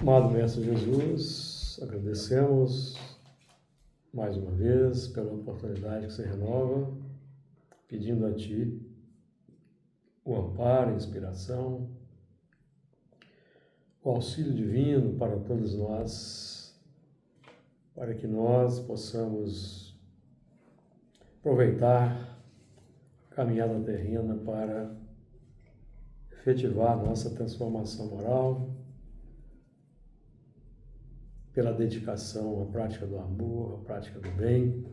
Amado Mestre Jesus, agradecemos mais uma vez pela oportunidade que você renova, pedindo a Ti o amparo, a inspiração, o auxílio divino para todos nós, para que nós possamos aproveitar a caminhada terrena para efetivar a nossa transformação moral, pela dedicação à prática do amor, à prática do bem.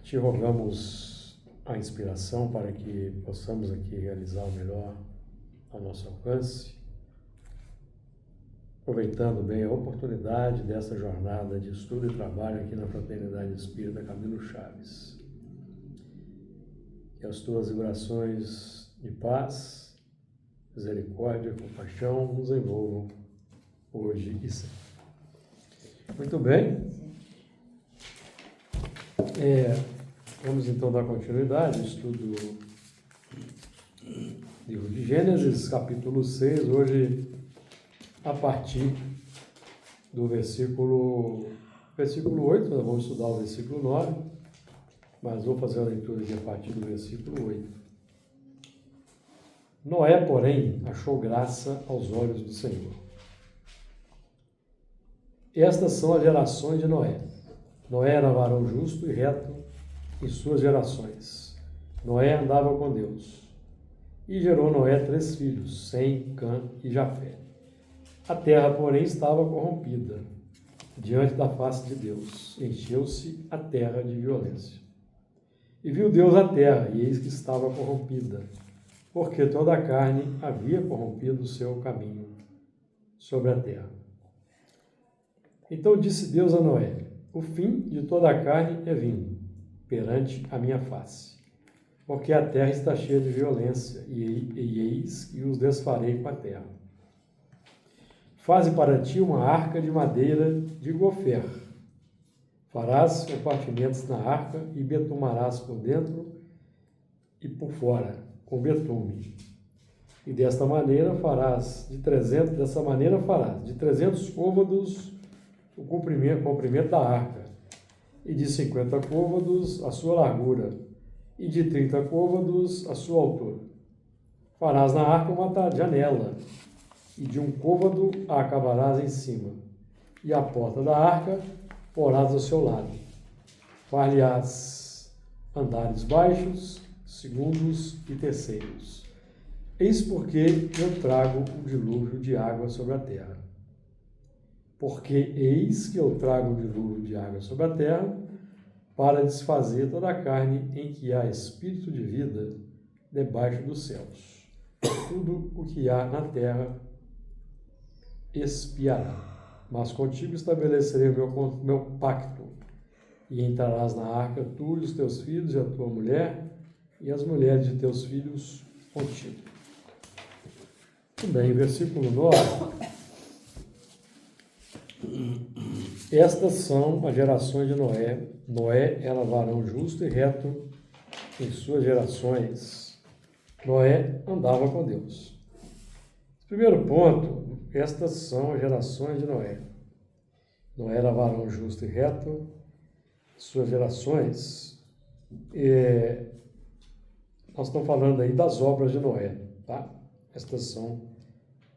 Te rogamos a inspiração para que possamos aqui realizar o melhor ao nosso alcance, aproveitando bem a oportunidade dessa jornada de estudo e trabalho aqui na Fraternidade Espírita Camilo Chaves. Que as tuas vibrações de paz, misericórdia e compaixão nos envolvam hoje e sempre. Muito bem. Vamos então dar continuidade ao estudo do livro de Gênesis, capítulo 6, hoje a partir do versículo 8, nós vamos estudar o versículo 9, mas vou fazer a leitura aqui a partir do versículo 8. Noé, porém, achou graça aos olhos do Senhor. Estas são as gerações de Noé. Noé era varão justo e reto em suas gerações. Noé andava com Deus. E gerou Noé 3 filhos, Sem, Cã e Jafé. A terra, porém, estava corrompida diante da face de Deus. Encheu-se a terra de violência. E viu Deus a terra, e eis que estava corrompida, porque toda a carne havia corrompido o seu caminho sobre a terra. Então disse Deus a Noé: o fim de toda a carne é vindo perante a minha face, porque a terra está cheia de violência, e eis que os desfarei com a terra. Faze para ti uma arca de madeira de gofer. Farás compartimentos na arca e betumarás por dentro e por fora, com betume. E desta maneira farás de 300 côvados o comprimento da arca, e de 50 côvados a sua largura, e de 30 côvados a sua altura. Farás na arca uma janela, e de 1 côvado a acabarás em cima, e a porta da arca porás ao seu lado. Far-lhe-ás andares baixos, segundos e terceiros. Eis porque eu trago um dilúvio de água sobre a terra. Porque eis que eu trago um dilúvio de água sobre a terra, para desfazer toda a carne em que há espírito de vida debaixo dos céus. Tudo o que há na terra expiará. Mas contigo estabelecerei o meu pacto, e entrarás na arca tu e os teus filhos e a tua mulher, e as mulheres de teus filhos contigo. Muito bem, versículo 9. Estas são as gerações de Noé. Noé era varão justo e reto em suas gerações. Noé andava com Deus. Primeiro ponto, estas são as gerações de Noé. Noé era varão justo e reto em suas gerações. Nós estamos falando aí das obras de Noé, tá? Estas são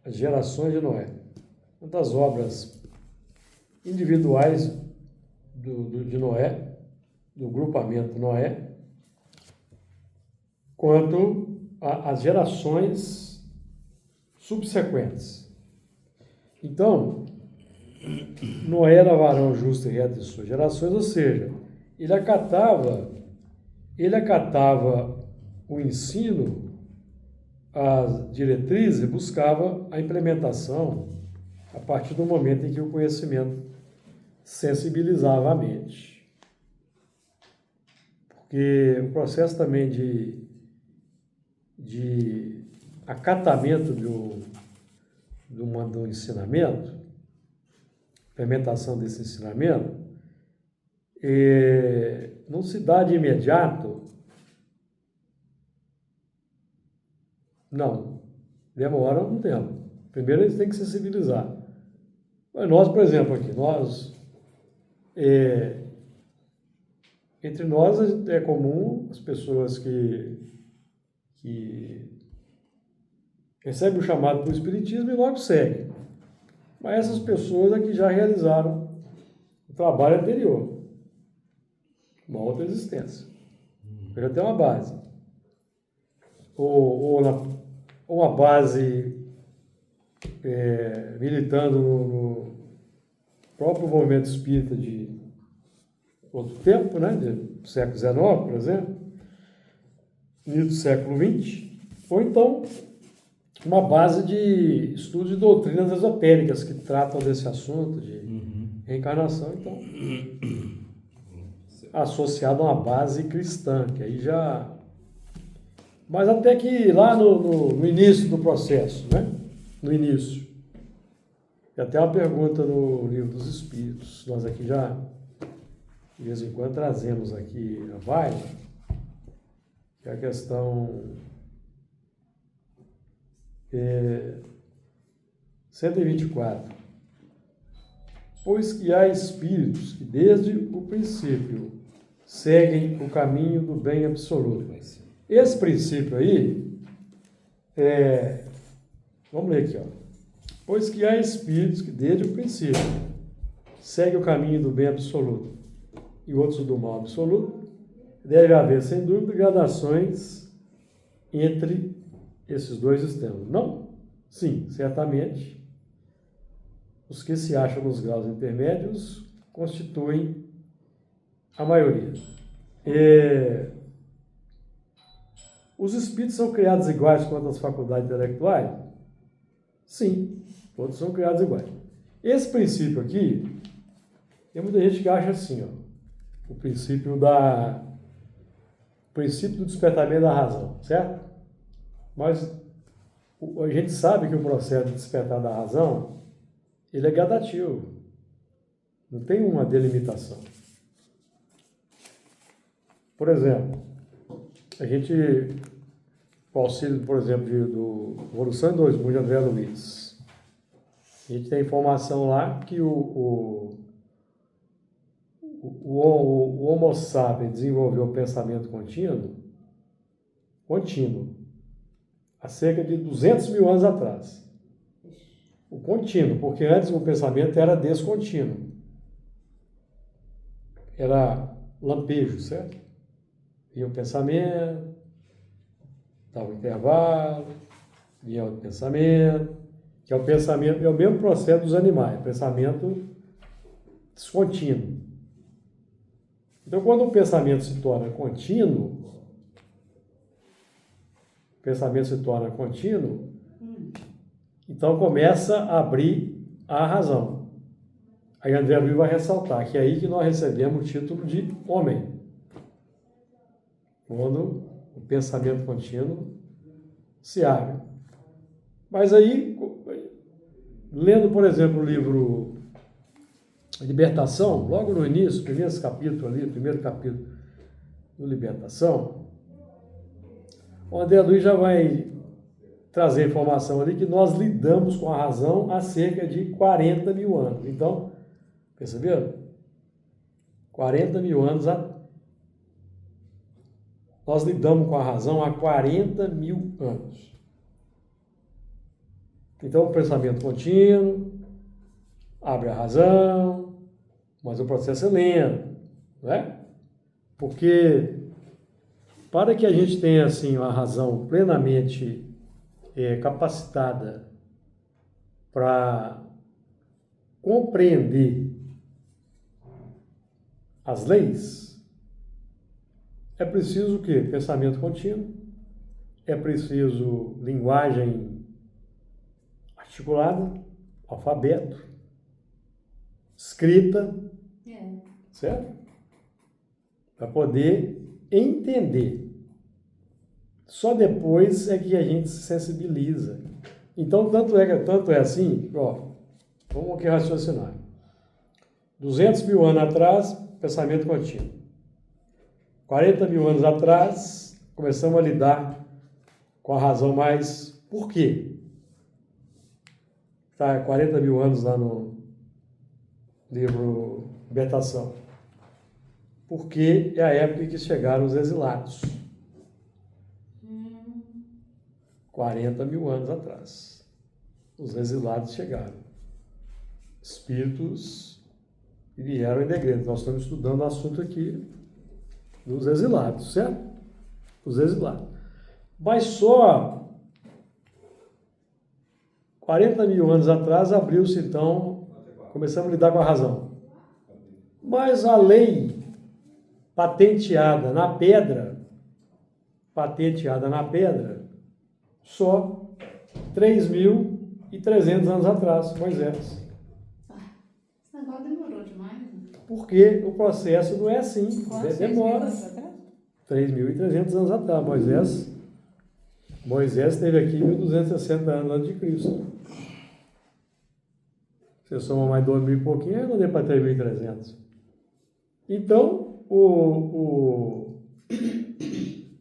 as gerações de Noé. Das obras individuais de Noé, do grupamento Noé, quanto às gerações subsequentes. Então, Noé era varão justo e reto em suas gerações, ou seja, ele acatava o ensino, as diretrizes, e buscava a implementação a partir do momento em que o conhecimento sensibilizava a mente. Porque o processo também de acatamento do ensinamento, implementação desse ensinamento, não se dá de imediato, não, demora um tempo. Primeiro eles têm que se civilizar. Mas nós, por exemplo, aqui, entre nós é comum as pessoas que recebem o chamado para o Espiritismo e logo seguem. Mas essas pessoas aqui já realizaram o trabalho anterior, uma outra existência. Já tem uma base. Ou uma base militando no próprio movimento espírita de outro tempo, né, do século XIX, por exemplo, início do século XX, ou então uma base de estudo de doutrinas esotéricas que tratam desse assunto de reencarnação, então, associado a uma base cristã, que aí já... Mas até que lá no início do processo, né? No início. E até uma pergunta no Livro dos Espíritos. Nós aqui já, de vez em quando, trazemos aqui a baila, que é a questão 124. Pois que há espíritos que desde o princípio seguem o caminho do bem absoluto. Esse princípio aí, vamos ler aqui, ó. Pois que há espíritos que desde o princípio seguem o caminho do bem absoluto e outros do mal absoluto, deve haver, sem dúvida, gradações entre esses dois extremos. Não? Sim, certamente. Os que se acham nos graus intermédios constituem a maioria. Os espíritos são criados iguais quanto às faculdades intelectuais? Sim, todos são criados iguais. Esse princípio aqui, tem muita gente que acha assim, ó, o princípio do despertamento da razão, certo? Mas a gente sabe que o processo de despertar da razão, ele é gradativo. Não tem uma delimitação. Por exemplo, a gente, com o auxílio, por exemplo, do Evolução em 2 Mundos de André Luiz, a gente tem informação lá que o Homo sapiens desenvolveu o pensamento contínuo, há cerca de 200 mil anos atrás. O contínuo, porque antes o pensamento era descontínuo. Era lampejo, certo? Vinha o pensamento, dava um intervalo, vinha outro pensamento, que é o pensamento, é o mesmo processo dos animais, pensamento descontínuo. Então, quando o pensamento se torna contínuo, então começa a abrir a razão. Aí André Luiz vai ressaltar que é aí que nós recebemos o título de homem. Quando o pensamento contínuo se abre. Mas aí, lendo, por exemplo, o livro Libertação, logo no início, primeiro capítulo do Libertação, o André Luiz já vai trazer informação ali que nós lidamos com a razão há cerca de 40 mil anos. Então, perceberam? 40 mil anos nós lidamos com a razão há 40 mil anos. Então, o pensamento contínuo abre a razão, mas o processo é lento, não é? Porque para que a gente tenha assim a razão plenamente capacitada para compreender as leis, é preciso o quê? Pensamento contínuo, é preciso linguagem articulada, alfabeto, escrita, certo? Para poder entender. Só depois é que a gente se sensibiliza. Então, tanto é assim, ó, vamos aqui raciocinar. 200 mil anos atrás, pensamento contínuo. 40 mil anos atrás, começamos a lidar com a razão mais... Por quê? Está 40 mil anos lá no livro Libertação. Porque é a época em que chegaram os exilados. 40 mil anos atrás. Os exilados chegaram. Espíritos que vieram em degredo. Nós estamos estudando o assunto aqui dos exilados, certo? Os exilados. Mas só 40 mil anos atrás abriu-se, então, começamos a lidar com a razão. Mas a lei patenteada na pedra, só 3.300 anos atrás, Moisés. Esse negócio demorou demais. Porque o processo não é assim, demora. 3.300 anos atrás, Moisés esteve aqui em 1260 anos antes de Cristo. Você soma mais 2.000 e pouquinho, não deu para 3.300. Então,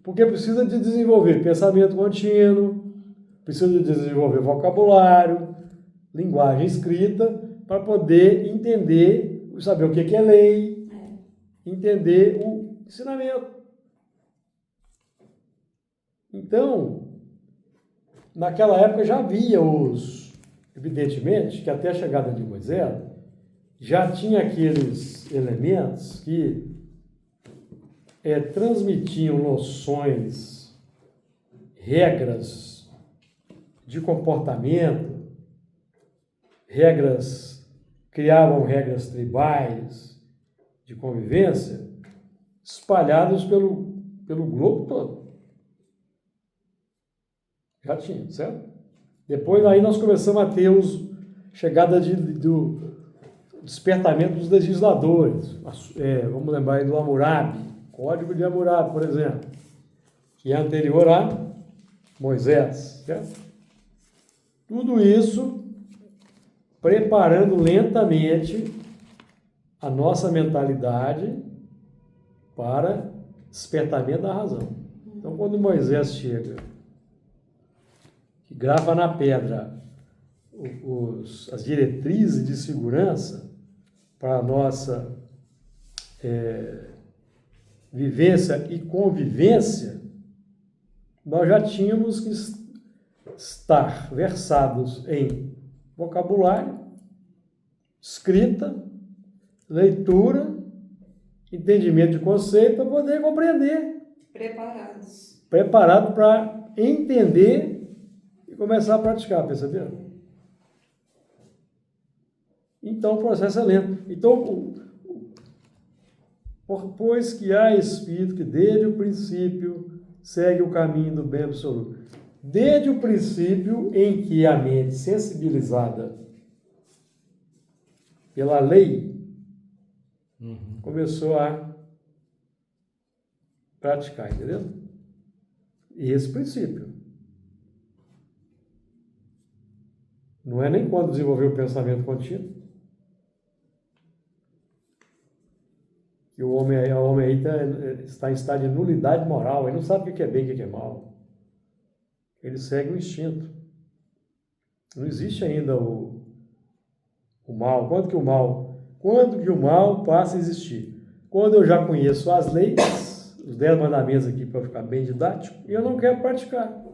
porque precisa de desenvolver pensamento contínuo, precisa de desenvolver vocabulário, linguagem escrita, para poder entender, saber o que é lei, entender o ensinamento. Então, naquela época já havia evidentemente, que até a chegada de Moisés, já tinha aqueles elementos que transmitiam noções, regras de comportamento, criavam regras tribais de convivência, espalhados pelo globo todo. Já tinha, certo? Depois aí nós começamos a ter chegada do despertamento dos legisladores. Vamos lembrar aí do Hammurabi, Código de Hammurabi, por exemplo, que é anterior a Moisés, certo? Tudo isso preparando lentamente a nossa mentalidade para despertamento da razão. Então, quando Moisés chega, que grava na pedra as diretrizes de segurança para a nossa vivência e convivência, nós já tínhamos que estar versados em vocabulário, escrita, leitura, entendimento de conceito para poder compreender. Preparado para entender e começar a praticar, perceberam? Então o processo é lento. Então, pois que há espírito que desde o princípio segue o caminho do bem absoluto. Desde o princípio em que a mente sensibilizada pela lei começou a praticar, entendeu? E esse princípio. Não é nem quando desenvolveu o pensamento contínuo. E o homem aí está em estado de nulidade moral, ele não sabe o que é bem e o que é mal. Ele segue o instinto. Não existe ainda o mal. Quando que o mal passa a existir? Quando eu já conheço as leis, os 10 mandamentos aqui para ficar bem didático, e eu não quero praticar.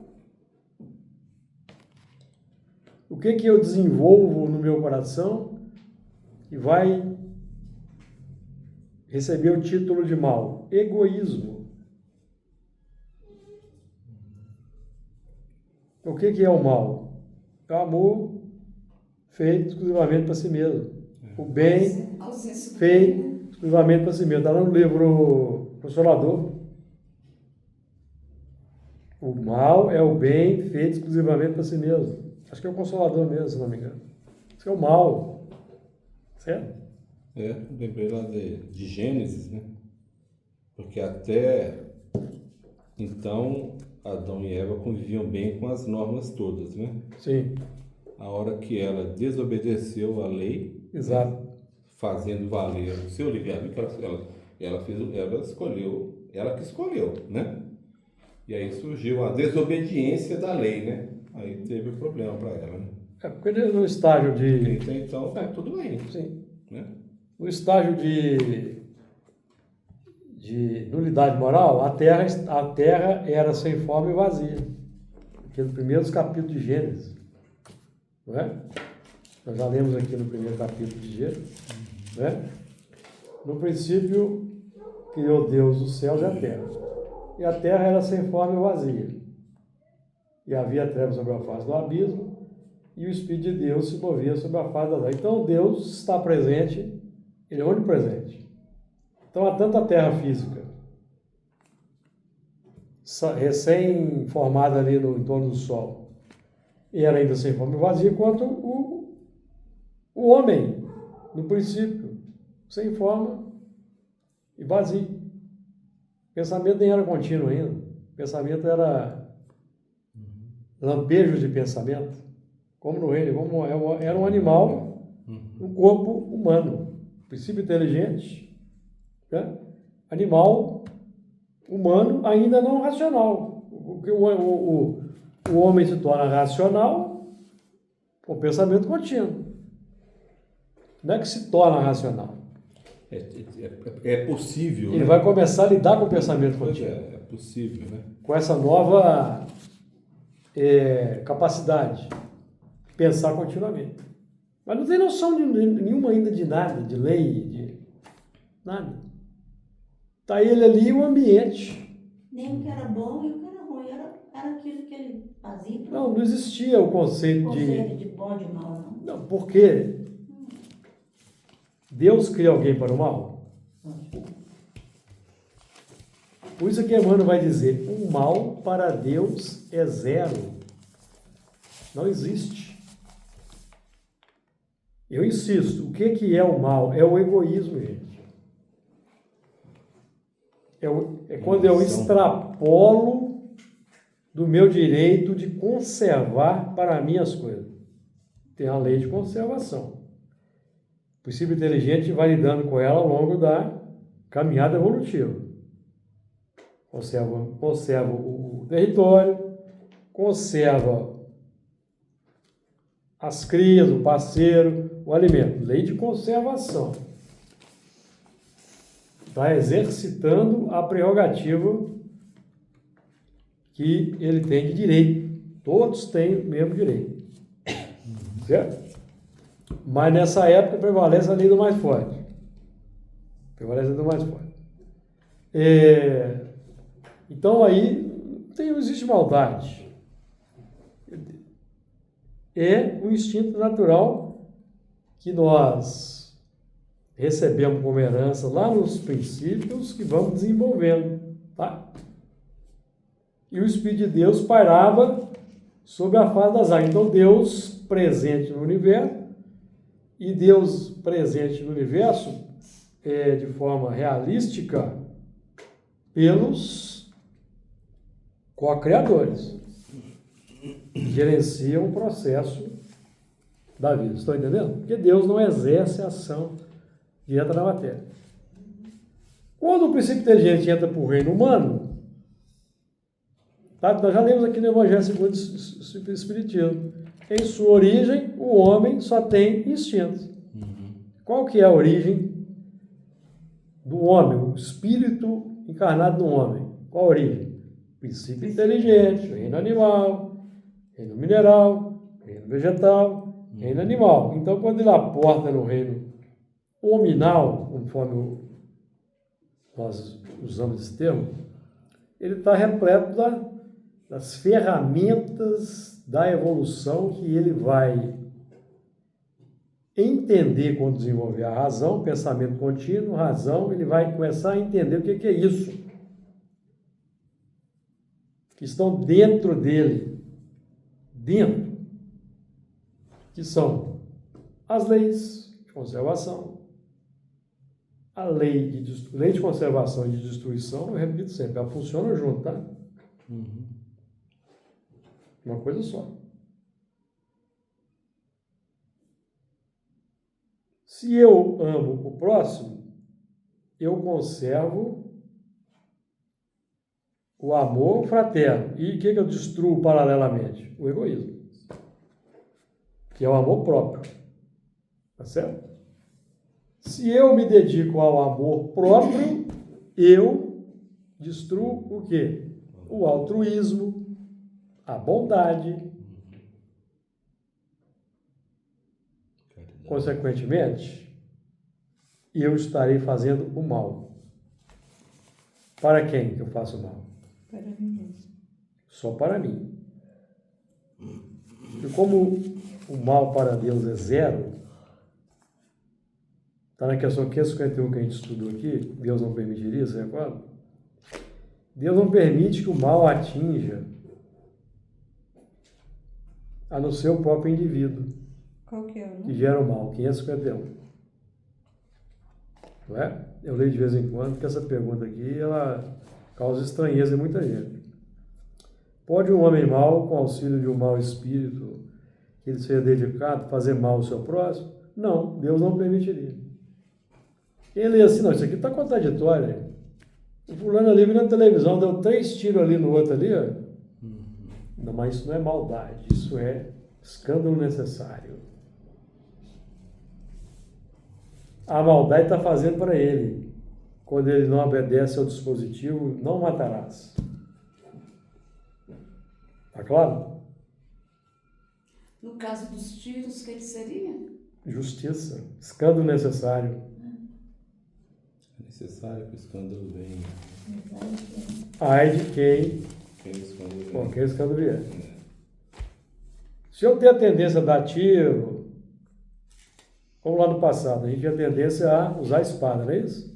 O que eu desenvolvo no meu coração que vai receber o título de mal? Egoísmo. O que é o mal? É o amor feito exclusivamente para si mesmo. O bem feito exclusivamente para si mesmo. Está lá no livro Consolador. O mal é o bem feito exclusivamente para si mesmo. Acho que é o Consolador mesmo, se não me engano. Isso é o mal. Certo? Lembrei lá de Gênesis, né? Porque até então Adão e Eva conviviam bem com as normas todas, né? Sim. A hora que ela desobedeceu à lei, exato, fazendo valer o seu livre-arbítrio, ela que escolheu, né? E aí surgiu a desobediência da lei, né? Aí teve o problema para ela, né? Porque no estágio de... Até então, tá tudo bem. Sim. Né? No estágio de nulidade moral, a terra era sem forma e vazia. Aqueles primeiros capítulos de Gênesis. Não é? Nós já lemos aqui no primeiro capítulo de Gênesis. Né? No princípio, criou Deus os céus e a terra. E a terra era sem forma e vazia. E havia trevas sobre a face do abismo, e o Espírito de Deus se movia sobre a face da terra. Então Deus está presente, Ele é onipresente. Então há tanta terra física, recém-formada ali no entorno do Sol, e era ainda sem forma e vazia, quanto o homem, no princípio, sem forma e vazio. O pensamento nem era contínuo ainda. O pensamento era lampejos de pensamento, como no reino, era um animal, um corpo humano, princípio inteligente, né? Animal humano ainda não racional. O homem se torna racional com pensamento contínuo. Não é que se torna racional. É possível. Ele né? vai começar a lidar com o pensamento Pois contínuo. é possível, né? Com essa nova capacidade de pensar continuamente. Mas não tem noção nenhuma ainda de nada, de lei, de nada. Está ele ali, o ambiente. Nem o que era bom e o que era ruim, era aquilo que ele fazia. Não existia o conceito Conceito de bom e de mal, não. Não, porque Deus cria alguém para o mal. Por isso que Emmanuel vai dizer, o mal para Deus é zero. Não existe. Eu insisto, o que é o mal? É o egoísmo, gente. É quando eu extrapolo do meu direito de conservar para mim as coisas. Tem a lei de conservação. O princípio inteligente vai lidando com ela ao longo da caminhada evolutiva. Conserva o território, conserva as crias, o parceiro, o alimento. Lei de conservação. Está exercitando a prerrogativa que ele tem de direito. Todos têm o mesmo direito. Certo? Mas nessa época prevalece a lei do mais forte. Prevalece a lei do mais forte. Então aí não existe maldade. É um instinto natural que nós recebemos como herança lá nos princípios que vamos desenvolvendo, tá? E o Espírito de Deus pairava sobre a face das águas. Então Deus presente no universo, e Deus presente no universo de forma realística pelos co-criadores, que gerenciam o processo da vida. Estão entendendo? Porque Deus não exerce a ação direta na matéria. Quando o princípio inteligente entra para o reino humano, tá? Nós já lemos aqui no Evangelho segundo o Espiritismo, em sua origem, o homem só tem instintos. Qual que é a origem do homem, o espírito encarnado no homem? Qual a origem? Princípio inteligente, reino animal, reino mineral, reino vegetal, reino animal. Então, quando ele aporta no reino hominal, conforme nós usamos esse termo, ele está repleto das ferramentas da evolução que ele vai entender quando desenvolver a razão, pensamento contínuo, razão, ele vai começar a entender o que é isso. Que estão dentro dele, que são as leis de conservação, a lei de conservação e de destruição, eu repito sempre, ela funciona junto, tá? Uma coisa só. Se eu amo o próximo, eu conservo o amor fraterno. E o que eu destruo paralelamente? O egoísmo. que é o amor próprio. Tá certo? Se eu me dedico ao amor próprio, eu destruo o quê? O altruísmo, a bondade. Consequentemente, eu estarei fazendo o mal. Para quem que eu faço o mal? Para mim mesmo. Só para mim. E como o mal para Deus é zero, está na questão 551 que a gente estudou aqui, Deus não permitiria, você recorda? Deus não permite que o mal atinja a não ser o próprio indivíduo Qual que é o que nome? gera o mal, 551. Não é? Eu leio de vez em quando que essa pergunta aqui, ela causa estranheza em muita gente. Pode um homem mau, com auxílio de um mau espírito, que ele seja dedicado, fazer mal ao seu próximo? Não, Deus não permitiria. Quem lê assim, não, isso aqui está contraditório. Hein? O fulano ali viu na televisão, deu 3 tiros ali no outro ali, ó. Não, mas isso não é maldade, isso é escândalo necessário. A maldade está fazendo para ele. Quando ele não obedece ao dispositivo, não matarás. Tá claro? No caso dos tiros, o que seria? Justiça. Escândalo necessário. É necessário que o escândalo venha. Ai de quem Quem o escândalo venha. qualquer escândalo vier. Se eu tenho a tendência a dar tiro, como lá no passado, a gente tinha a tendência a usar a espada, não é isso?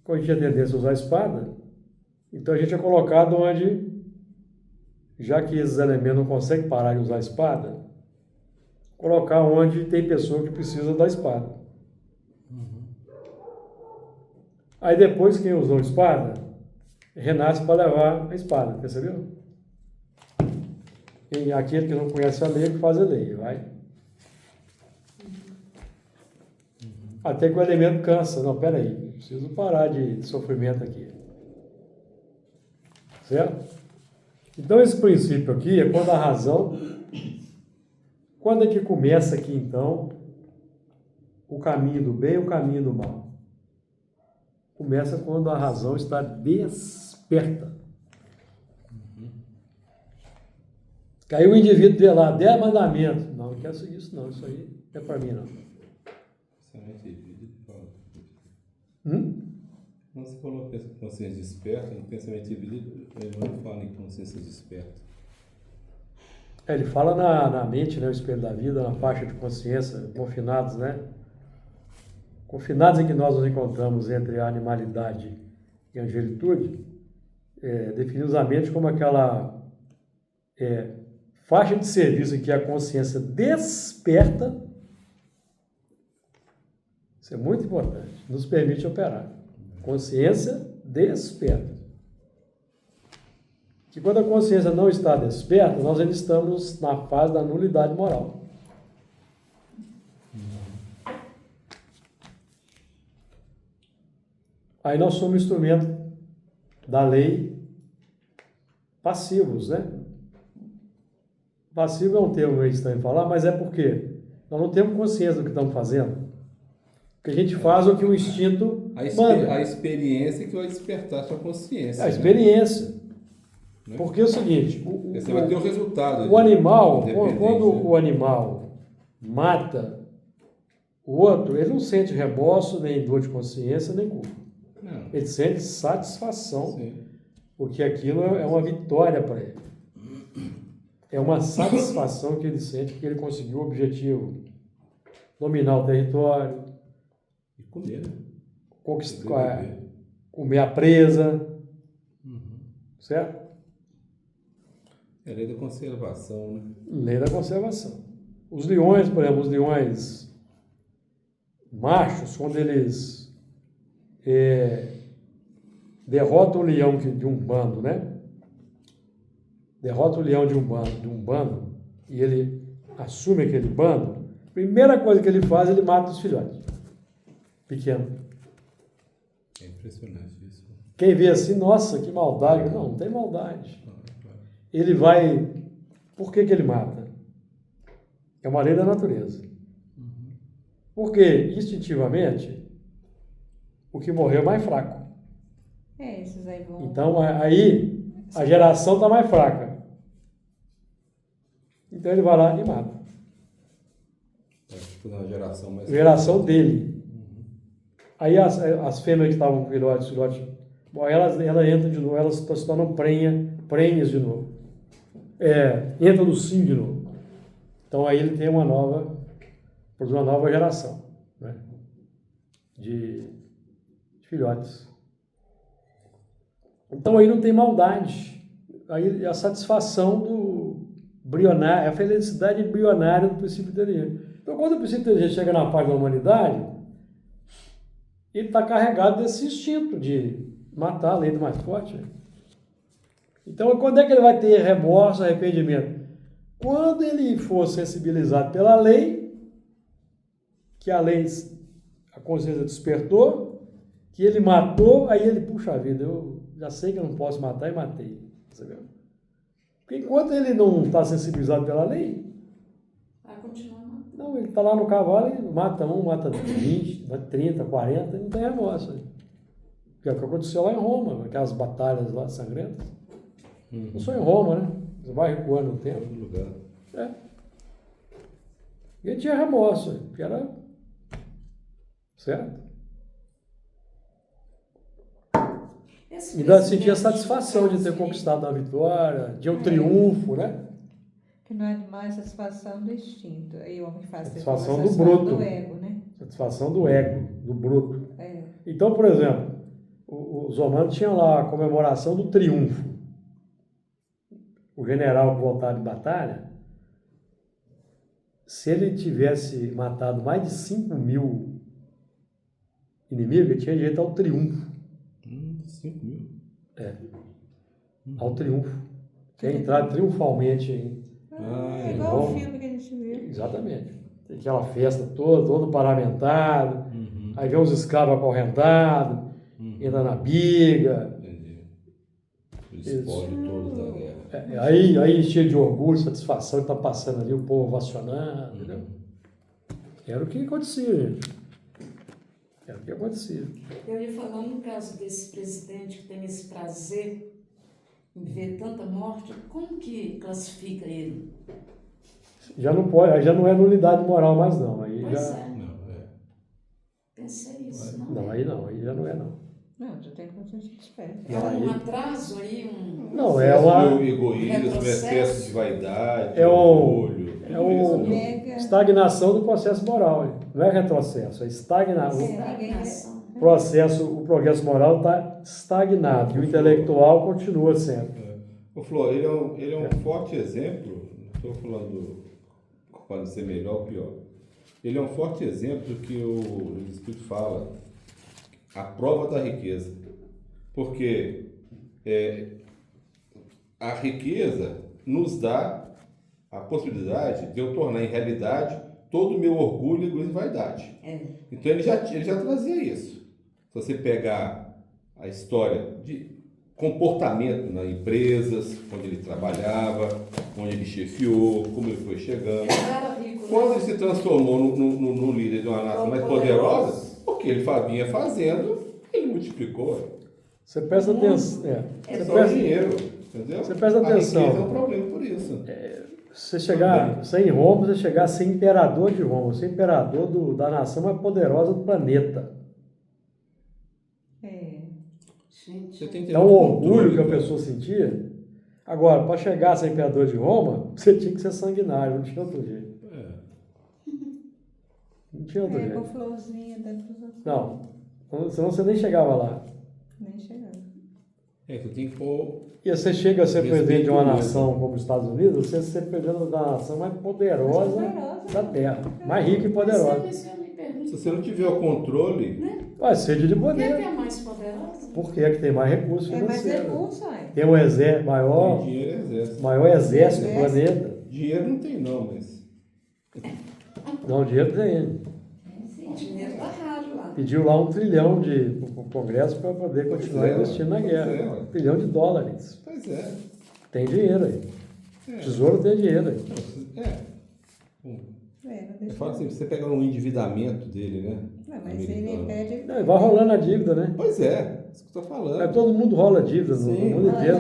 Quando a gente tinha a tendência a usar a espada, então a gente é colocado onde, já que esses elementos não conseguem parar de usar a espada, colocar onde tem pessoa que precisa da espada. Aí depois quem usou a espada, renasce para levar a espada, percebeu? E aquele que não conhece a lei, que faz a lei, vai. Até que o elemento cansa. Não, peraí, preciso parar de sofrimento aqui. Certo? Então esse princípio aqui é quando a razão... Quando é que começa aqui, então, o caminho do bem e o caminho do mal? Começa quando a razão está desperta. Caiu o indivíduo vê lá, 10 mandamentos. Não, não quero seguir isso não, isso aí é para mim não. Pensamento e vida, ele fala. Quando você falou que essa consciência desperta, no pensamento e vida, ele não fala em consciência desperta. Ele fala na mente, né, o espelho da vida, na faixa de consciência, confinados, né? Confinados em que nós nos encontramos entre a animalidade e a angelitude, definimos a mente como aquela faixa de serviço em que a consciência desperta. Isso é muito importante, nos permite operar. Consciência desperta. Que quando a consciência não está desperta, nós ainda estamos na fase da nulidade moral. Aí nós somos instrumento da lei passivos, né? Passivo é um termo meio estranho falar, mas é porque nós não temos consciência do que estamos fazendo. Porque a gente faz o que o instinto manda. A experiência que vai despertar a sua consciência. A experiência. Né? Porque é o seguinte, Você vai ter o resultado. O animal, Independente, quando né? o animal mata o outro, ele não sente remorso, nem dor de consciência, nem culpa. Não. Ele sente satisfação, Sim. porque aquilo é uma vitória para ele. É uma satisfação que ele sente porque ele conseguiu o objetivo. Dominar o território, E comer, né? conquistar, comer a presa, certo? É a lei da conservação, né? Lei da conservação. Os leões, por exemplo, os leões machos, quando eles derrotam o leão de um bando, né? Derrota o leão de um bando e ele assume aquele bando, a primeira coisa que ele faz, ele mata os filhotes pequenos. É impressionante isso. Quem vê assim, nossa, que maldade. Não, não tem maldade. Ele vai... Por que ele mata? É uma lei da natureza. Porque, instintivamente, o que morreu é mais fraco. Esses aí vão. Então, aí, a geração está mais fraca. Então, ele vai lá e mata. Tipo, uma geração mais. A geração dele. Aí, as fêmeas que estavam com filhotes, bom, elas entram de novo, elas se tornam prenhes de novo. Entram no cio de novo. Então, aí ele tem uma nova geração, né? de filhotes. Então aí não tem maldade. Aí a satisfação do embrionário, a felicidade embrionária do princípio inteligente. Então quando o princípio inteligente chega na parte da humanidade, ele está carregado desse instinto de matar, a lei do mais forte. Então quando é que ele vai ter remorso, arrependimento? Quando ele for sensibilizado pela lei, que a lei, a consciência despertou, que ele matou, aí ele, puxa vida, eu já sei que eu não posso matar e matei. Entendeu? Porque enquanto ele não está sensibilizado pela lei, Vai continuar matando. não, ele está lá no cavalo e mata 20, mata 30, 40, e não tem remorso. Que é o que aconteceu lá em Roma, aquelas batalhas lá sangrentas. Não só em Roma, né? Você vai recuando no tempo. Todo lugar. E ele tinha remorso, que era certo. Esse Ainda sentia presidente satisfação de ter brasileiro, conquistado a vitória, de um triunfo, né? Que não é mais satisfação do instinto. Aí o homem faz Satisfação do satisfação bruto. do ego, né? Satisfação do ego, do bruto. É. Então, por exemplo, os romanos tinham lá a comemoração do triunfo. O general que voltava de batalha, se ele tivesse matado mais de 5.000 inimigos, ele tinha direito ao triunfo. 5.000. Ao triunfo. Tinha entrado triunfalmente em É igual Roma. o filme que a gente viu. Exatamente. Tem aquela festa toda, todo paramentado, aí vem uns escravos acorrentados, entra na biga, Entendi. O espólio todo da guerra. aí cheio de orgulho, satisfação, está passando ali, o povo ovacionando, entendeu? Era o que acontecia, gente. Era o que acontecia. Eu ia falar no caso desse presidente que tem esse prazer em ver tanta morte, como que classifica ele? Já não pode, aí já não é nulidade moral mais não. Aí Pois já. é, Não, pensei isso, não. Não, aí já não é não. Não, já tem consciência desperta. É um atraso aí, Não, é excesso uma. de egoísmo, retrocesso. excesso de vaidade, É um- orgulho. é tudo um- isso, né? Mega. Estagnação do processo moral. Não é retrocesso, é estagnação. Estagnação. O progresso moral está estagnado e o intelectual continua sendo. O Flor, ele é um forte exemplo, não estou falando pode ser melhor ou pior. Ele é um forte exemplo do que o Espírito fala, a prova da riqueza. Porque a riqueza nos dá a possibilidade de eu tornar em realidade todo o meu orgulho, egoísmo e vaidade. Então ele já trazia isso. Se você pegar a história de comportamento nas empresas, onde ele trabalhava, onde ele chefiou, como ele foi chegando. Ele era rico, né? Quando ele se transformou no líder de uma nação mais poderosa, porque ele vinha fazendo, ele multiplicou. Você presta atenção. É só dinheiro, entendeu? Você presta atenção. A riqueza é um problema por isso. Você em Roma, você chegar a ser imperador de Roma, ser imperador da nação mais poderosa do planeta. Gente, Você tem que ter É um orgulho controle, que a cara. pessoa sentia. Agora, para chegar a ser imperador de Roma, você tinha que ser sanguinário, não tinha outro jeito. Não tinha outro Com jeito. florzinha dentro dos outros. Não, senão você nem chegava lá. Nem chegando. Você tem que pôr. E você chega a ser Respeito presidente de uma mesmo. nação como os Estados Unidos, você ser presidente da nação mais poderosa da Terra, mais rica e poderosa. Mas eu me pergunto, Se você não tiver o controle, Vai sede de por que poder. é a mais poderosa? Porque é que tem mais recursos É mais financeiros. recurso, aí. Tem um exército tem dinheiro é exército. maior exército do planeta. Dinheiro não tem não, mas. Não, dinheiro tem. O dinheiro tá raro lá. Pediu lá 1 trilhão pro Congresso para poder continuar é, investindo na pois guerra. é, ué. 1 trilhão de dólares. Pois é. Tem dinheiro aí. É. O Tesouro tem dinheiro aí. É. Eu falo assim, você pega um endividamento dele, né? Não, mas ele americano. pede. Não, vai rolando a dívida, né? Pois é, isso que eu tô falando. É, todo mundo rola dívida no Sim. mundo inteiro.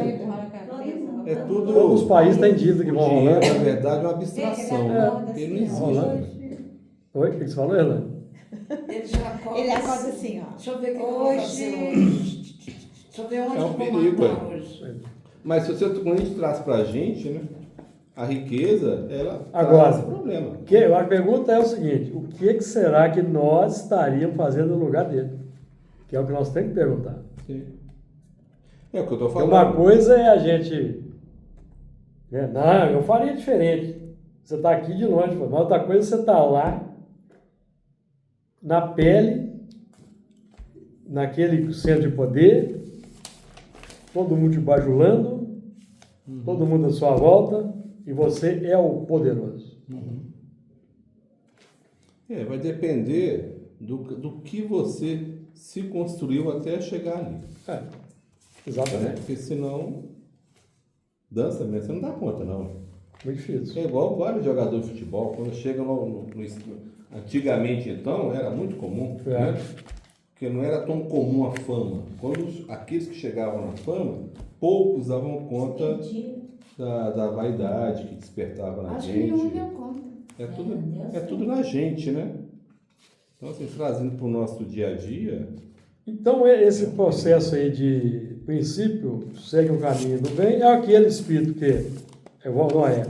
É tudo. Todos os países têm dívida que o vão dinheiro, rolando. na verdade, é uma abstração. É. Porque ele não existe. Rolando. Oi, o que você falou, Erlane? Ele já acorda. Ele acorda assim, ó. Deixa eu ver o que eu vou Hoje- fazer hoje. Deixa eu ver onde É um eu vou perigo, matar é. hoje. Mas se você, quando a gente traz pra gente, né? A riqueza, ela Agora. traz esse problema. A pergunta é o seguinte: o que será que nós estaríamos fazendo no lugar dele? Que é o que nós temos que perguntar. Sim. É o que eu tô Porque falando. uma coisa é a gente. Não, eu faria diferente. Você está aqui de longe, mas outra coisa é você estar lá, na pele, naquele centro de poder, todo mundo te bajulando, todo mundo à sua volta, e você é o poderoso. Vai depender do que você se construiu até chegar ali. É, exatamente. Porque senão, dança mesmo, você não dá conta, não. Muito difícil. É igual vários jogadores de futebol, quando chegam antigamente, então, era muito comum, É. né? Porque não era tão comum a fama. Quando aqueles que chegavam na fama, poucos davam conta Entendi. da vaidade que despertava na Acho que gente. nenhum deu conta. É tudo na gente, né? Então, assim, trazendo para o nosso dia a dia, Então, esse processo aí de princípio, segue o caminho do bem, é aquele espírito que é igual Noé.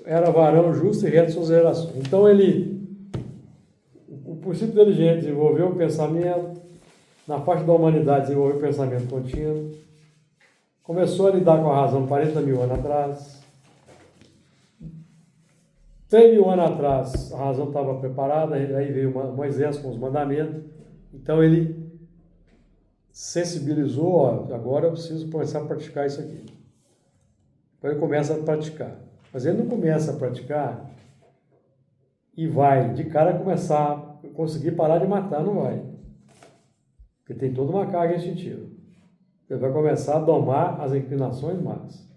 Era varão justo e reto em suas gerações. Então, o princípio inteligente desenvolveu o pensamento, na parte da humanidade desenvolveu o pensamento contínuo, começou a lidar com a razão 40 mil anos atrás. 3 mil anos atrás, a razão estava preparada, aí veio Moisés com os mandamentos. Então ele sensibilizou, ó, agora eu preciso começar a praticar isso aqui. Então ele começa a praticar. Mas ele não começa a praticar e vai de cara começar a conseguir parar de matar, não vai. Porque tem toda uma carga instintiva. Ele vai começar a domar as inclinações más.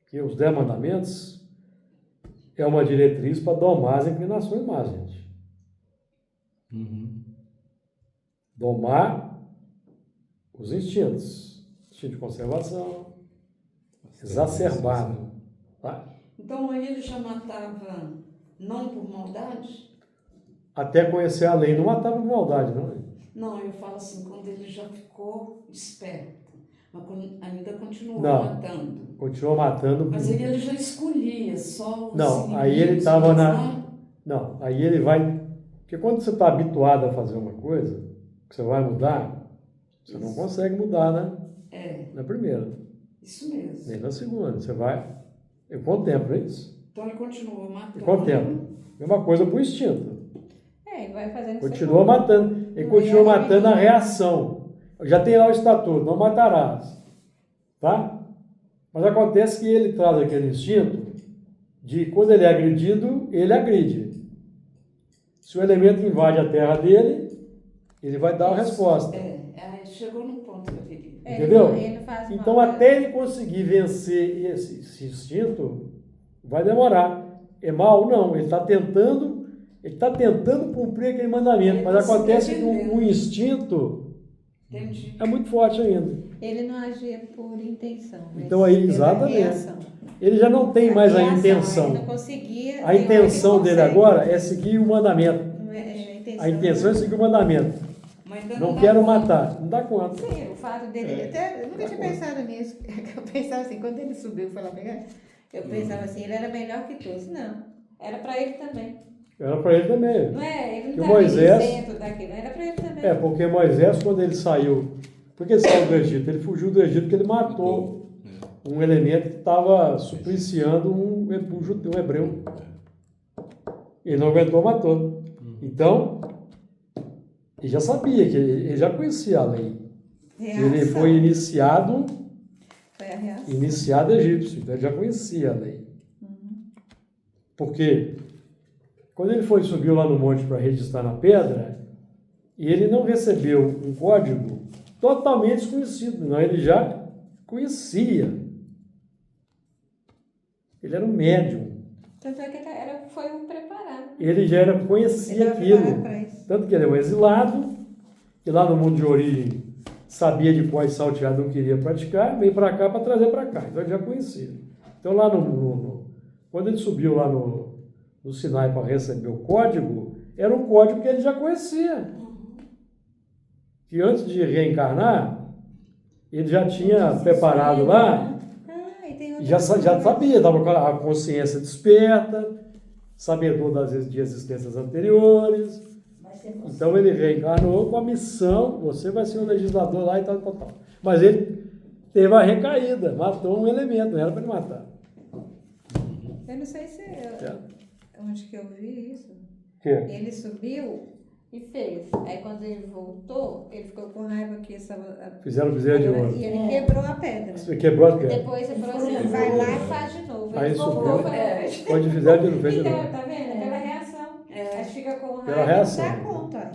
Que os 10 mandamentos é uma diretriz para domar as inclinações más, gente. Domar os instintos. Instinto de conservação, exacerbado. Tá? Então aí ele já matava não por maldade? Até conhecer a lei, não matava por maldade, não. Não, eu falo assim, quando ele já ficou esperto, mas ainda continuou Não. matando. Continuou matando. Mas aí ele já escolhia só os Não, aí ele inimigos, estava mas na. não- Não, aí ele vai. Porque quando você está habituado a fazer uma coisa, que você vai mudar, você não consegue mudar, né? É, Na primeira, isso mesmo. nem na segunda. Você vai. Eu contemplo isso. Então ele continuou matando. Eu contemplo. Mesma coisa para o instinto. E vai fazendo Continua matando. Ele continua matando a reação. Já tem lá o estatuto, não matarás. Tá? Mas acontece que ele traz aquele instinto de quando ele é agredido, ele agride. Se o elemento invade a terra dele, ele vai dar a resposta. Aí chegou no ponto que eu queria. Entendeu? Ele não faz Então, mal, até ele conseguir vencer esse instinto, vai demorar. É mal? Não. Ele está tentando cumprir aquele mandamento. Mas acontece que o instinto Entendi. é muito forte ainda. Ele não agia por intenção. Mas Então, aí, pela exatamente. reação. Ele já não tem mais a reação, intenção. Ele não conseguia. A intenção dele agora é seguir o mandamento. A intenção é seguir o mandamento. Mas ainda Não dá quero conta. matar. Não dá conta. Sim, o fato dele. Até, eu nunca tinha pensado nisso. Eu pensava assim, quando ele subiu foi lá pegar, eu pensava assim, ele era melhor que todos. Não, era para ele também. Era para ele também. Não é? Ele Que não estava Moisés- isento daquilo, era para ele também. É, porque Moisés, quando ele saiu. Por que ele saiu do Egito? Ele fugiu do Egito porque ele matou um elemento que estava supliciando um hebreu. Ele não aguentou, matou. Então, ele já sabia, ele já conhecia a lei. Reação. Ele foi iniciado Foi a reação. egípcio, então ele já conhecia a lei. Porque quando ele subiu lá no monte para registrar na pedra, e ele não recebeu um código totalmente desconhecido, não, ele já conhecia. Ele era um médium. Tanto é que foi um preparado. Ele já conhecia Ele estava preparado aquilo. para isso. Tanto que ele é um exilado, e lá no mundo de origem sabia de qual salteado não queria praticar, veio para cá para trazer para cá. Então ele já conhecia. Então lá quando ele subiu lá no Sinai para receber o código, era um código que ele já conhecia. Que antes de reencarnar, ele já tinha preparado lá, E tem outra e já coisa. sabia, estava com a consciência desperta, sabedor de existências anteriores. Vai ser você. Então ele reencarnou com a missão, você vai ser o legislador lá e tal, tal, tal. Mas ele teve a recaída, matou um elemento, não era para ele matar. Eu não sei se onde que eu vi isso. Que? Ele subiu e fez. Aí quando ele voltou, ele ficou com raiva que estava. Fizeram bezerro de ouro. E ele quebrou a pedra. Você quebrou as pedras. Depois ele falou assim, vai lá e faz de novo. Aí Ele voltou, subiu. foi. Onde fizeram, ele não fez de Então, novo. tá vendo? Pela reação. Aí fica com raiva Pela reação. e dá conta.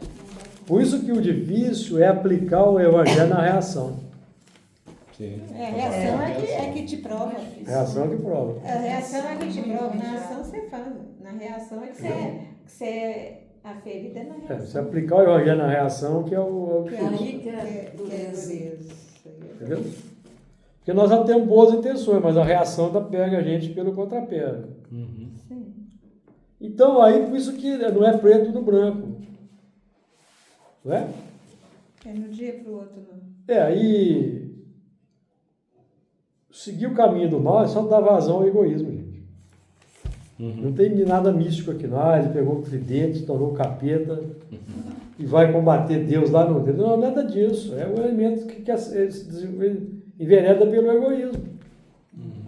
Por isso que o difícil é aplicar o evangelho na reação. Sim. A reação é que te prova. Reação é que prova. A reação é que te prova. Na ação você faz. Na reação é que você a ferida é na É, reação. você aplicar o evangelho na reação que é o difícil. Aí que é Que é dureza. Entendeu? Porque nós já temos boas intenções, mas a reação pega a gente pelo contrapé. Uhum. Sim. Então, aí, por isso que não é preto no branco. Não é? É no dia para o outro, não. Aí, seguir o caminho do mal é só dar vazão ao egoísmo, gente. Não tem nada místico aqui, não. Ele pegou o tridente, tornou capeta e vai combater Deus lá no dedo. Não, nada disso. É um elemento que envereda pelo egoísmo.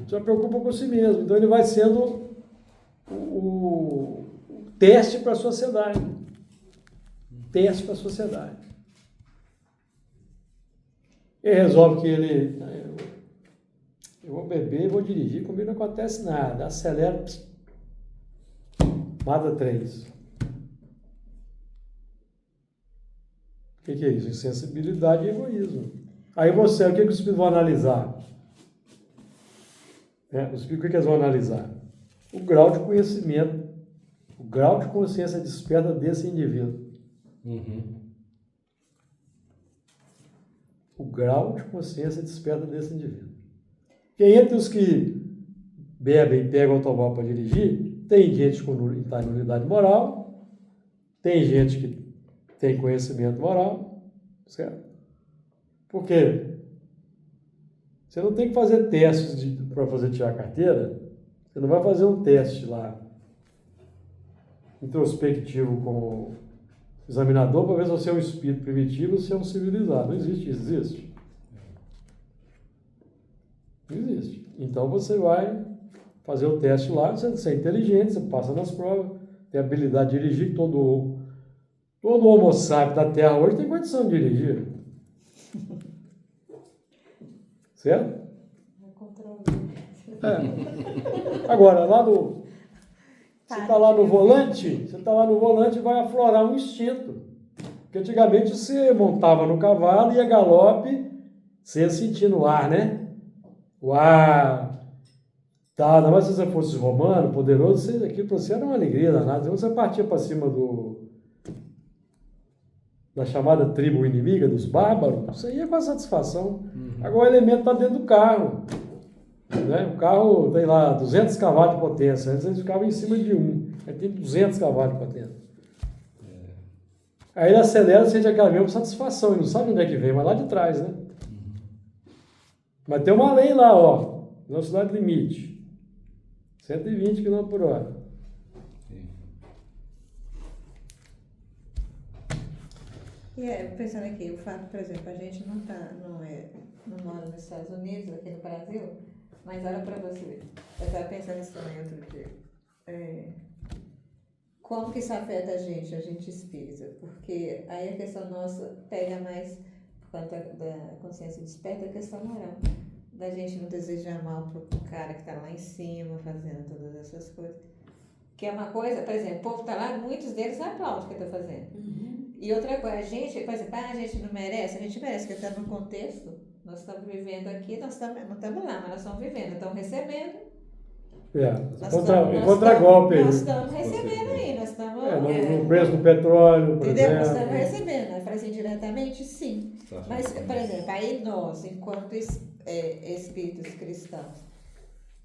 Só preocupa com si mesmo. Então ele vai sendo o teste para a sociedade. Teste para a sociedade. Ele resolve que eu vou beber, vou dirigir, comigo não acontece nada. Acelera, mata 3. O que é isso? Insensibilidade e egoísmo. Aí você, o que os espíritos vão analisar? Os espíritos, o que eles vão analisar? O grau de conhecimento, o grau de consciência desperta desse indivíduo. O grau de consciência desperta desse indivíduo. Porque entre os que bebem e pegam o automóvel para dirigir, tem gente que está em nulidade moral, tem gente que tem conhecimento moral, certo? Por quê? Você não tem que fazer testes para fazer tirar a carteira, você não vai fazer um teste lá introspectivo com o examinador para ver se você é um espírito primitivo ou se é um civilizado. Não existe isso, existe? Não existe. Então você vai fazer o teste lá, você é inteligente, você passa nas provas, tem habilidade de dirigir, todo homo sapiens da Terra hoje tem condição de dirigir. Certo? Agora, você está lá no volante, vai aflorar um instinto. Porque antigamente você montava no cavalo e a galope, você ia sentindo o ar, né? O ar. Tá, não, mas se você fosse romano, poderoso, aquilo para você era uma alegria danada. Então você partia para cima da chamada tribo inimiga, dos bárbaros, você ia com a satisfação. Agora o elemento está dentro do carro. Né? O carro tem lá 200 cavalos de potência, antes eles ficavam em cima de aí tem 200 cavalos de potência. Aí ele acelera, sente aquela mesma satisfação, ele não sabe onde é que vem, mas lá de trás, né? Mas tem uma lei lá, ó, velocidade limite, 120 km por hora. E pensando aqui, o fato, por exemplo, a gente não mora nos Estados Unidos, aqui no Brasil, mas olha para você ver. Eu estava pensando nisso também outro dia. Como que isso afeta a gente espírita? Porque aí a questão nossa pega mais, por conta da consciência desperta, a questão moral. Da gente não desejar mal pro cara que está lá em cima, fazendo todas essas coisas. Que é uma coisa, por exemplo, o povo está lá, muitos deles aplaudem o que eu estou fazendo. E outra coisa, a gente, por exemplo, a gente não merece, a gente merece, porque está no contexto, nós estamos vivendo aqui, nós não estamos lá, mas nós estamos vivendo, estamos recebendo, Contra-golpe aí. Nós estamos recebendo aí, nós estamos. No preço do petróleo, por Entendeu? Nós exemplo. estamos recebendo. Eu falei assim, diretamente, sim. Mas, por exemplo, aí nós, enquanto espíritos cristãos,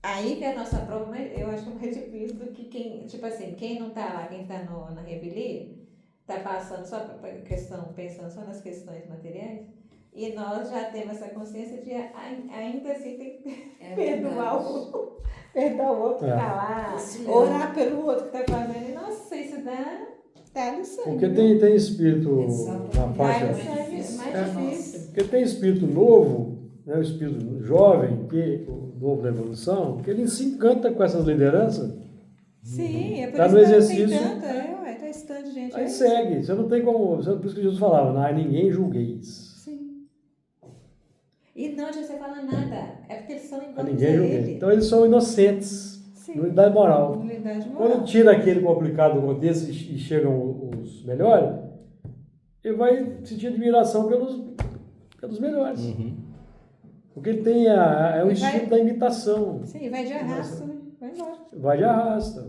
aí que a nossa prova, eu acho mais difícil do que quem, tipo assim, quem não está lá, quem está na revelia, está passando só para questão, pensando só nas questões materiais, e nós já temos essa consciência de ainda assim tem que perdoar o outro que está lá, orar pelo outro que está fazendo, e nossa, isso dá no sangue. Porque tem espírito na faixa. Mais difícil. Porque tem espírito novo, né, o espírito jovem, o novo da evolução, que ele se encanta com essas lideranças. Sim, é por Tá isso no que exercício. tem tanto, tá esse tanto de gente. Aí segue. Você não tem como. Por isso que Jesus falava, ninguém julgueis. Sim. E não adianta você falar nada. É porque eles são iguais a Ninguém julgueis. ele. Então eles são inocentes. Sim. Nulidade moral. Nulidade moral. Quando tira aquele complicado do contexto e chegam os melhores, ele vai sentir admiração pelos melhores. Porque ele tem o instinto da imitação. Sim, vai de arrasto, né? Vai embora. Vai de arrasta.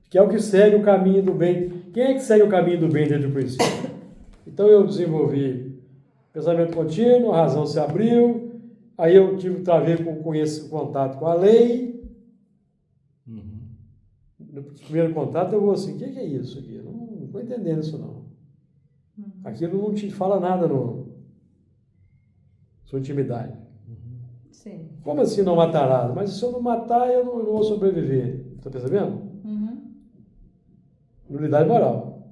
Que é o que segue o caminho do bem. Quem é que segue o caminho do bem desde o princípio? Então eu desenvolvi pensamento contínuo, a razão se abriu, aí eu travei com esse contato com a lei. No primeiro contato eu vou assim, o que é isso aqui? Eu não estou entendendo isso não. Aquilo não te fala nada no sua intimidade. Sim. Como assim não matarás? Mas se eu não matar, eu não vou sobreviver. Está percebendo? Nulidade moral.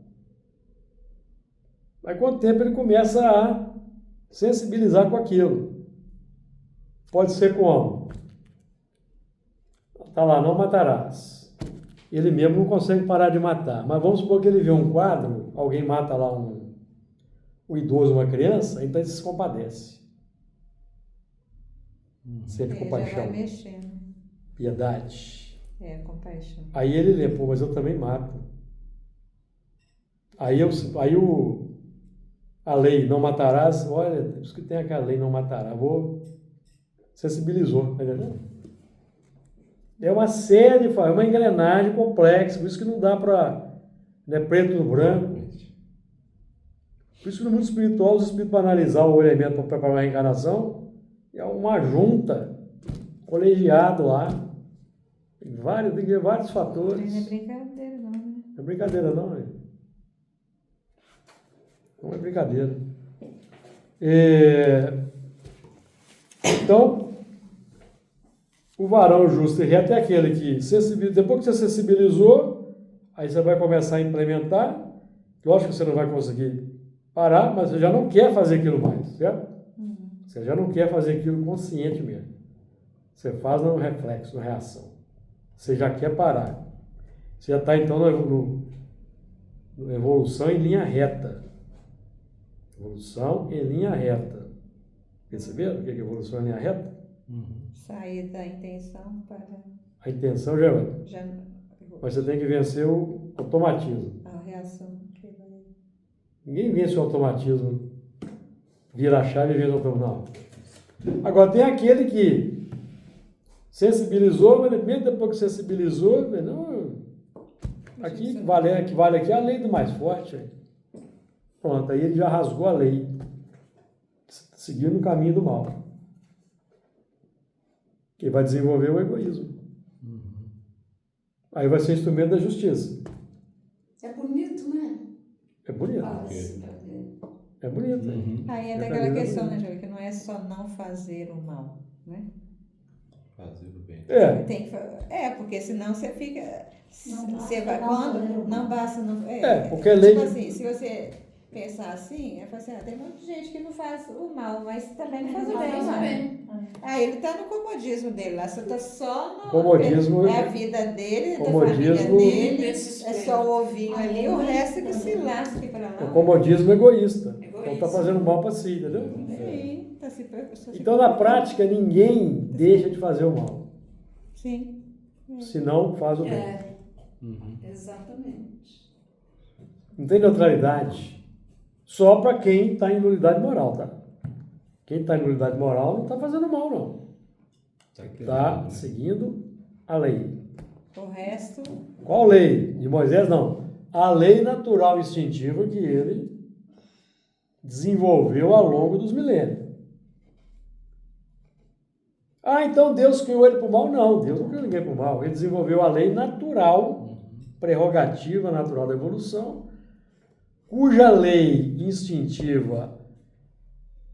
Mas com o tempo ele começa a sensibilizar com aquilo. Pode ser como? Está lá, não matarás. Ele mesmo não consegue parar de matar. Mas vamos supor que ele vê um quadro, alguém mata lá um idoso, uma criança, então ele se compadece. Sente compaixão. Já vai mexendo. Piedade. Compaixão. Aí ele lê, mas eu também mato. Aí a lei não matarás, olha, por isso que tem aquela lei não matará. Sensibilizou, tá entendendo? É uma série, é uma engrenagem complexa, por isso que não dá para. Não é preto no branco. Por isso que no mundo espiritual, os espíritos, para analisar o elemento para preparar a reencarnação, é uma junta, colegiado lá. Tem que ver vários fatores. Não é brincadeira, não, né? Não é brincadeira, não, né? Não é brincadeira. Então, o varão justo e reto é aquele que, depois que você sensibilizou, aí você vai começar a implementar. Lógico que você não vai conseguir parar, mas você já não quer fazer aquilo mais, certo? Você já não quer fazer aquilo consciente mesmo. Você faz no reflexo, na reação. Você já quer parar. Você já está, então, na evolução em linha reta. Evolução em linha reta. Perceberam o que é evolução em linha reta? Sair da intenção para... A intenção já é outra. Mas você tem que vencer o automatismo. A reação. Ninguém vence o automatismo. Vira a chave e vence o automatismo. Não. Agora, tem aquele que sensibilizou, mas mesmo depois que sensibilizou, não, aqui vale aqui a lei do mais forte. Pronto, aí ele já rasgou a lei. Seguiu no caminho do mal. Que vai desenvolver o egoísmo. Aí vai ser instrumento da justiça. É bonito, né? É bonito. É bonito. Aí é daquela questão, né, Júlio, que não é só não fazer o mal, né? Fazer o bem. Porque senão você fica... Você vai, quando não basta... porque a lei... Tipo assim, se você pensar assim, tem muita gente que não faz o mal, mas também não faz o bem. Aí ele está no comodismo dele lá, você está só no... Comodismo... É a vida dele, da família dele, é só o ovinho ali, o resto que se lasque para lá. O comodismo egoísta. Então está fazendo mal para si, entendeu? Sim, então, na prática, ninguém deixa de fazer o mal. Sim. Se não, faz o bem. Exatamente. Não tem neutralidade. Só para quem está em nulidade moral, tá? Quem está em nulidade moral não está fazendo mal, não. Está seguindo a lei. O resto, Qual lei? De Moisés, não. A lei natural instintiva que ele desenvolveu ao longo dos milênios. Ah, então Deus criou ele para o mal? Não, Deus não criou ninguém para o mal. Ele desenvolveu a lei natural, prerrogativa natural da evolução, cuja lei instintiva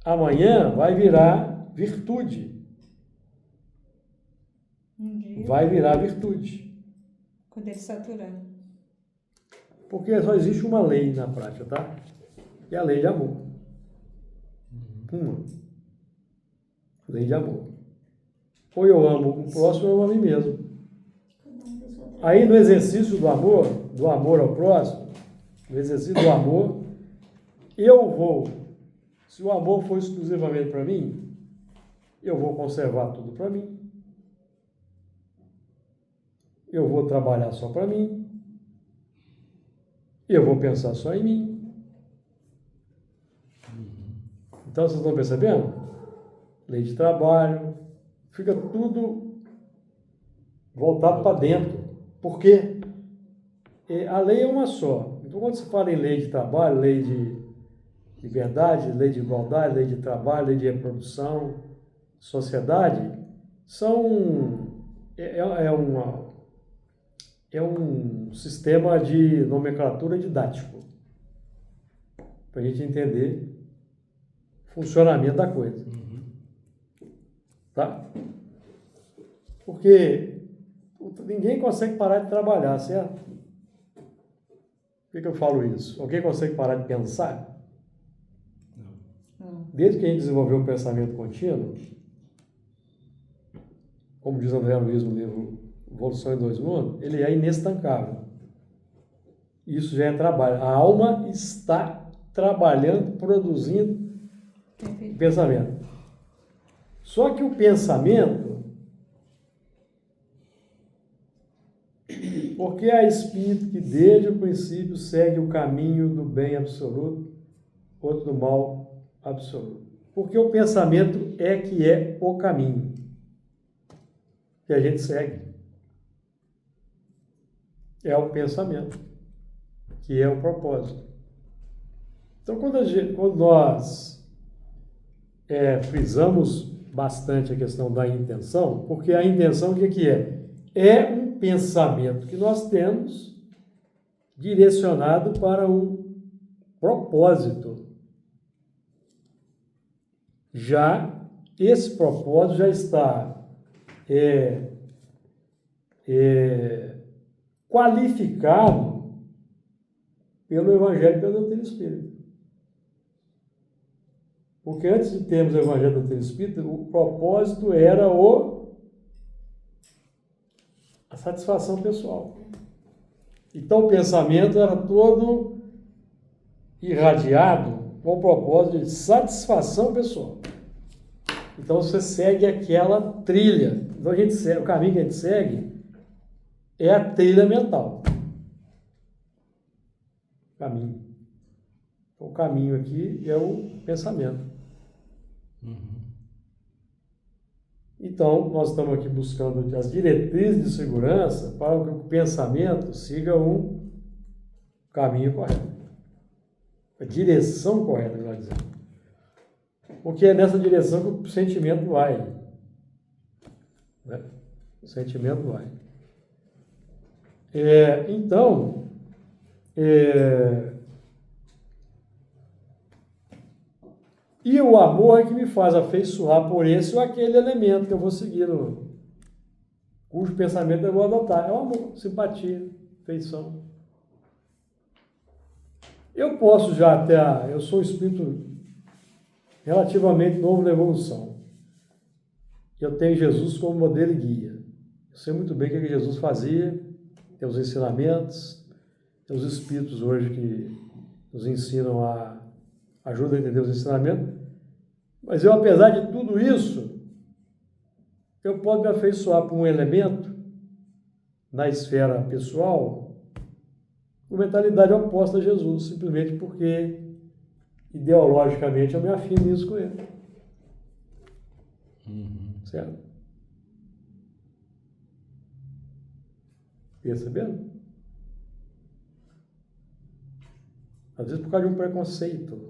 amanhã vai virar virtude. um dia, Vai virar virtude. quando ele saturar. Porque só existe uma lei na prática, tá? Que é a lei de amor. Uma. Lei de amor. Ou eu amo o próximo, ou eu amo a mim mesmo. Aí no exercício do amor ao próximo, no exercício do amor, eu vou, se o amor for exclusivamente para mim, eu vou conservar tudo para mim. Eu vou trabalhar só para mim. Eu vou pensar só em mim. Então, vocês estão percebendo? Lei de trabalho, fica tudo voltado para dentro. Por quê? A lei é uma só. Então, quando se fala em lei de trabalho, lei de liberdade, lei de igualdade, lei de trabalho, lei de reprodução, sociedade, é um sistema de nomenclatura didático, para a gente entender o funcionamento da coisa. Tá? Porque ninguém consegue parar de trabalhar, certo? Por que eu falo isso? Alguém consegue parar de pensar? Não. Desde que a gente desenvolveu o pensamento contínuo, como diz André Luiz no livro Evolução em Dois Mundos, ele é inestancável. Isso já é trabalho. A alma está trabalhando, produzindo pensamento. Só que o pensamento, porque há espírito que desde o princípio segue o caminho do bem absoluto, outro do mal absoluto. Porque o pensamento é que é o caminho que a gente segue. É o pensamento, que é o propósito. Então, quando nós frisamos bastante a questão da intenção, porque a intenção o que é? É um pensamento que nós temos direcionado para um propósito. Já esse propósito já está qualificado pelo Evangelho e pela doutrina espírita. Porque antes de termos o Evangelho e a doutrina espírita, o propósito era a satisfação pessoal. Então o pensamento era todo irradiado com o propósito de satisfação pessoal. Então você segue aquela trilha. Então o caminho que a gente segue é a trilha mental. Caminho. O caminho aqui é o pensamento. Então, nós estamos aqui buscando as diretrizes de segurança para que o pensamento siga um caminho correto. A direção correta, melhor dizendo. Porque é nessa direção que o sentimento vai. Né? O sentimento vai. E o amor é que me faz afeiçoar por esse ou aquele elemento que eu vou seguir, cujo pensamento eu vou adotar. É o amor, simpatia, afeição. Eu posso já eu sou um espírito relativamente novo na evolução. Eu tenho Jesus como modelo e guia. Eu sei muito bem o que Jesus fazia, tem os ensinamentos, tem os espíritos hoje que nos ensinam ajudam a entender os ensinamentos. Mas eu, apesar de tudo isso, eu posso me afeiçoar por um elemento na esfera pessoal com mentalidade oposta a Jesus, simplesmente porque ideologicamente eu me afino isso com ele. Certo? Percebendo? Às vezes por causa de um preconceito.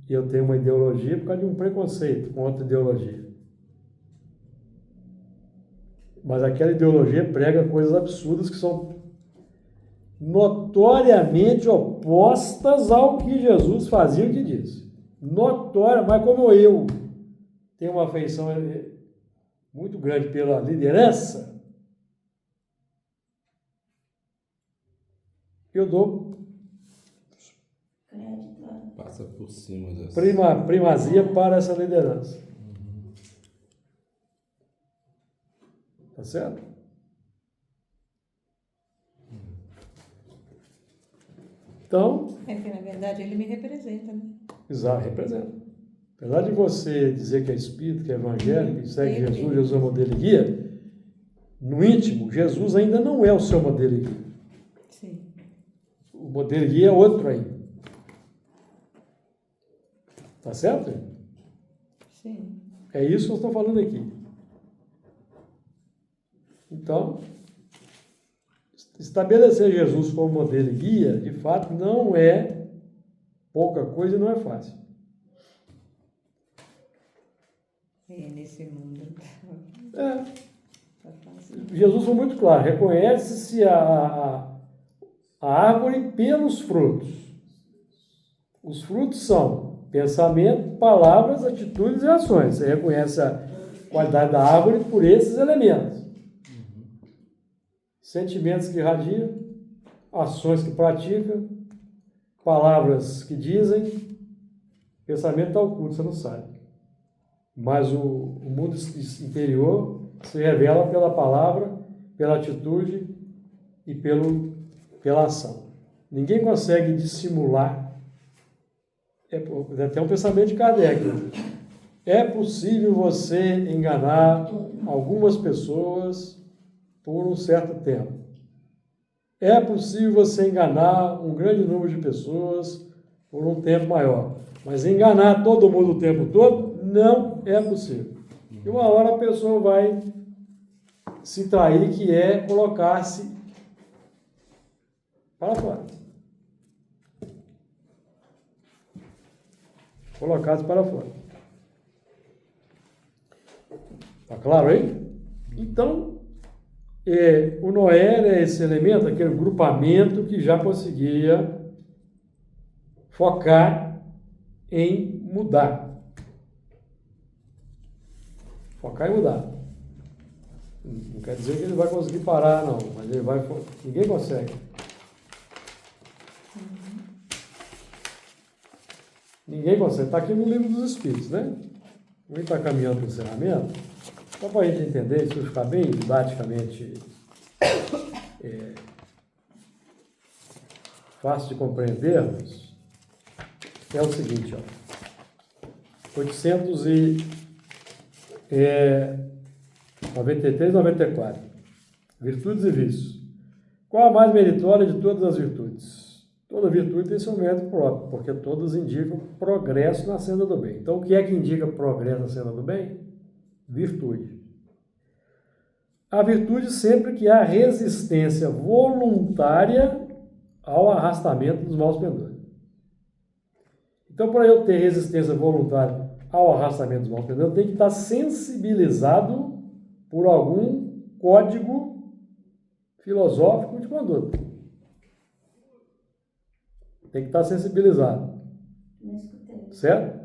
E eu tenho uma ideologia por causa de um preconceito com outra ideologia. Mas aquela ideologia prega coisas absurdas que são notoriamente opostas ao que Jesus fazia e que disse. Notória, mas como eu tenho uma afeição muito grande pela liderança, eu dou Passa por cima das... primazia para essa liderança. Tá certo? Então, É que, na verdade, ele me representa, né? exato, representa. Apesar de você dizer que é espírito, que é evangélico, que segue Jesus, Jesus é o modelo e guia, no íntimo, Jesus ainda não é o seu modelo e guia. Sim. O modelo e guia é outro ainda. Tá certo? Sim. É isso que eu estou falando aqui. Então, estabelecer Jesus como modelo e guia, de fato, não é pouca coisa e não é fácil. É nesse mundo. É. Tá fácil. Jesus foi muito claro, reconhece-se a árvore pelos frutos. Os frutos são pensamento, palavras, atitudes e ações. Você reconhece a qualidade da árvore por esses elementos. Sentimentos que irradiam, ações que praticam, palavras que dizem, pensamento está oculto, você não sabe. Mas o mundo interior se revela pela palavra, pela atitude e pela ação. Ninguém consegue dissimular. É até um pensamento de Kardec. É possível você enganar algumas pessoas por um certo tempo. É possível você enganar um grande número de pessoas por um tempo maior. Mas enganar todo mundo o tempo todo não é possível. E uma hora a pessoa vai se trair, que é colocar-se para fora. Colocar-se para fora. Tá claro aí? Então, o Noé era esse elemento, aquele grupamento que já conseguia focar em mudar. Focar em mudar. Não quer dizer que ele vai conseguir parar, não, mas ele vai. Ninguém consegue. Ninguém consegue. Está aqui no livro dos Espíritos, né? A gente está caminhando para o encerramento. Só para a gente entender, isso ficar bem didaticamente fácil de compreendermos, é o seguinte, ó. 893, 94. Virtudes e vícios. Qual a mais meritória de todas as virtudes? Toda virtude tem seu mérito próprio, porque todas indicam progresso na senda do bem. Então, o que é que indica progresso na senda do bem? Virtude. A virtude sempre que há resistência voluntária ao arrastamento dos maus pendores. Então, para eu ter resistência voluntária ao arrastamento dos maus pendores, eu tenho que estar sensibilizado por algum código filosófico de conduta. Tem que estar sensibilizado. Certo?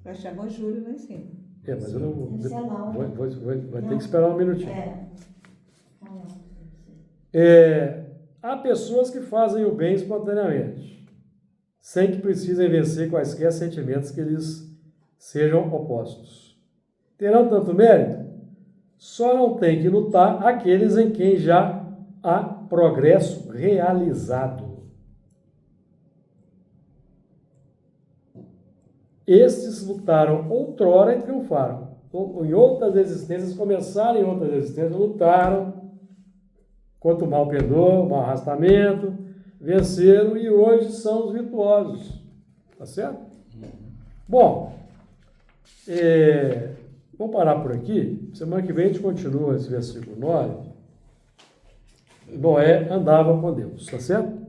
Vai chamar o Júlio lá em cima. Mas eu não vou. Vai ter Não. que esperar um minutinho. Há pessoas que fazem o bem espontaneamente, sem que precisem vencer quaisquer sentimentos que lhes sejam opostos. Terão tanto mérito? Só não tem que lutar aqueles em quem já há progresso realizado. Estes lutaram outrora e triunfaram. Em outras existências, começaram em outras existências, lutaram contra o mal pendor, o mau arrastamento, venceram e hoje são os virtuosos. Tá certo? Bom, Vamos parar por aqui. Semana que vem a gente continua esse versículo 9. Noé andava com Deus, tá certo?